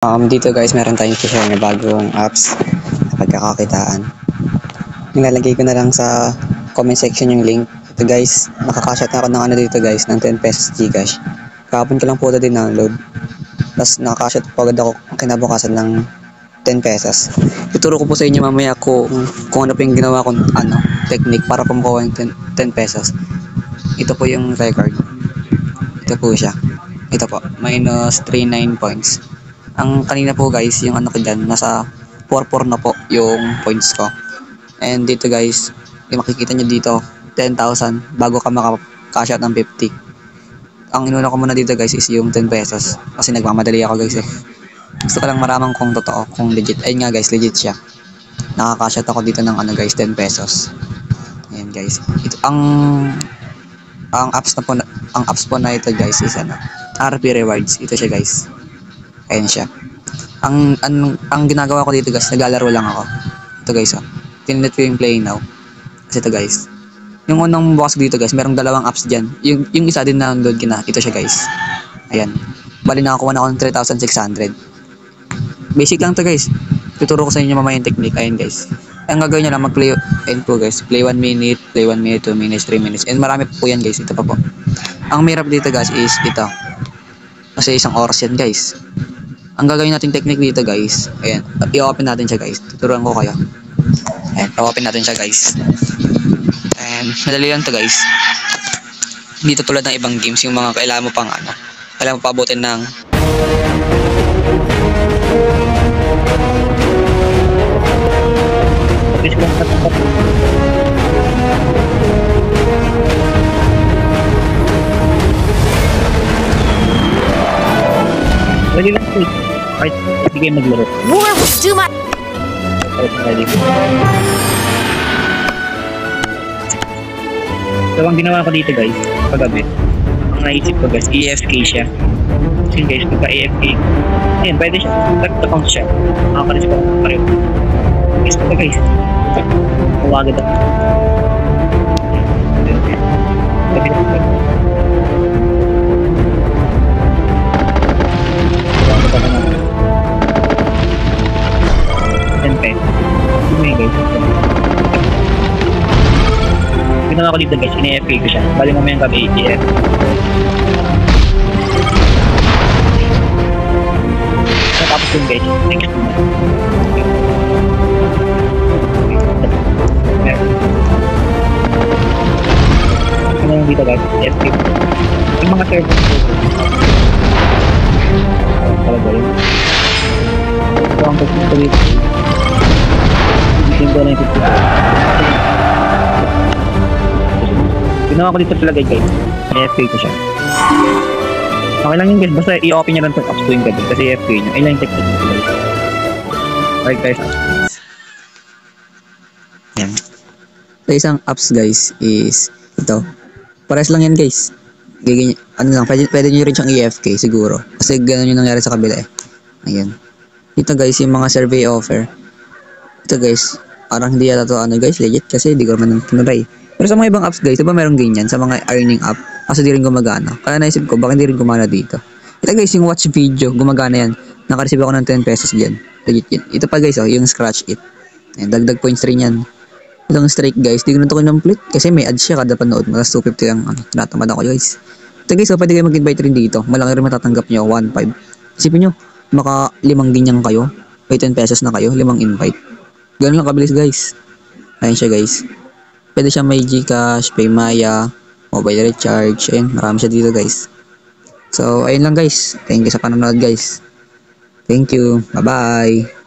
Dito guys, meron tayong share na bagong apps na pagkakakitaan. Nilalagay ko na lang sa comment section yung link. Ito guys, nakakashout na ako ng ano dito guys, ng 10 pesos Gcash. Kahapon ko lang po ito din-download. Tapos nakakashout po agad ako kinabukasan ng 10 pesos. Ituro ko po sa inyo mamaya kung ano po yung ginawa kong technique para po makuha yung 10 pesos. Ito po yung record. Ito po siya. Ito po, minus 39 points. Ang kanina po guys, yung ano ko dyan, nasa 4-4 na po yung points ko. And dito guys, yung makikita nyo dito, 10,000 bago ka maka-cash out ng 50. Ang inuna ko muna dito guys is yung 10 pesos. Kasi nagmamadali ako guys eh. Gusto ko lang maramang kung totoo, kung legit. Ayun nga guys, legit siya. Nakaka-cash out ako dito ng ano guys, 10 pesos. Ayan guys. Ito, ang apps po na ito guys is RP Rewards. Ito siya guys. Ayan siya. Ang ginagawa ko dito guys, naglalaro lang ako. Ito guys, Tinit ko yung play now. Kasi ito guys. Yung unang bukas dito guys, merong dalawang apps dyan. Yung isa din na download ko na. Ito siya guys. Ayan. Bali nakakuha na ako ng 3,600. Basic lang to guys. Tuturo ko sa inyo mamaya yung technique. Ayan guys. Ang gagawin nyo lang, mag-play. Ayan po guys. Play 1 minute, play 1 minute, 2 minutes, 3 minutes. And marami po yan guys. Ito pa po. Ang mahirap dito guys is ito. Kasi isang oras yan guys. Ang gagawin natin technique dito guys, ayan, i-open natin siya guys. Tuturuan ko kayo. Ayan, i-open natin siya guys. And madali lang to guys. Dito tulad ng ibang games, yung mga kailangan mo pang kailangan mo paabutin ng Dali lang po. Kahit hindi kayo maglaro. War was too much. So, ang ginawa ko dito guys, paggabi, ang naisip ko guys, EFK siya. Kasi guys, pagka EFK, ayun, pwede siya. Left account siya. Nakakalis ko pareho. Guys, pagka guys, huwagad ako. Sabi na po. Ginawa ko dito guys, in-AFK ko siya. Bali mo yung gabi, ATF. Tapos yun guys, next mo. Ano yung dito guys, AFK. Yung mga server ko. Talaga yun. Ito ang pagkakas ko dito. Ibigin ko na yung ginawa ko dito talaga guys, AFK ko siya. Okay lang yun guys, basta i-open nyo lang itong apps tuwing gabi kasi AFK nyo, ayun lang yung technique nyo guys. Alright guys. yan. So isang apps guys is ito. Pares lang yan guys. Pwede nyo rin siyang EFK siguro. Kasi gano'n yung nangyari sa kabila eh. Ayan. Dito guys, yung mga survey offer. Ito guys, parang hindi yata to guys, legit kasi hindi ko naman tinry. Pero sa mga ibang apps guys, diba meron ganyan sa mga earning app kasi di rin gumagana. Kaya naisip ko, bakit di rin gumana dito? Ito guys, yung watch video, gumagana yan. Nakareceive ako ng 10 pesos dyan. Legit yan. Ito pa guys, yung scratch it. Ayan, dagdag points rin yan. Itong strike guys, di ko na ito complete kasi may ads siya kada panood. Mas 250 ang tinatamad ako guys. Ito guys, pwede kayo mag-invite rin dito. Malaki rin matatanggap nyo, 1.5. Isipin nyo, maka 5 ganyan kayo. May 10 pesos na kayo, 5 invite. Ganun lang kabilis guys. Ayan siya guys. Pwede siya may Gcash, Paymaya, mobile recharge. Ayun, marami siya dito guys. So, ayun lang guys. Thank you sa panonood guys. Thank you. Bye-bye.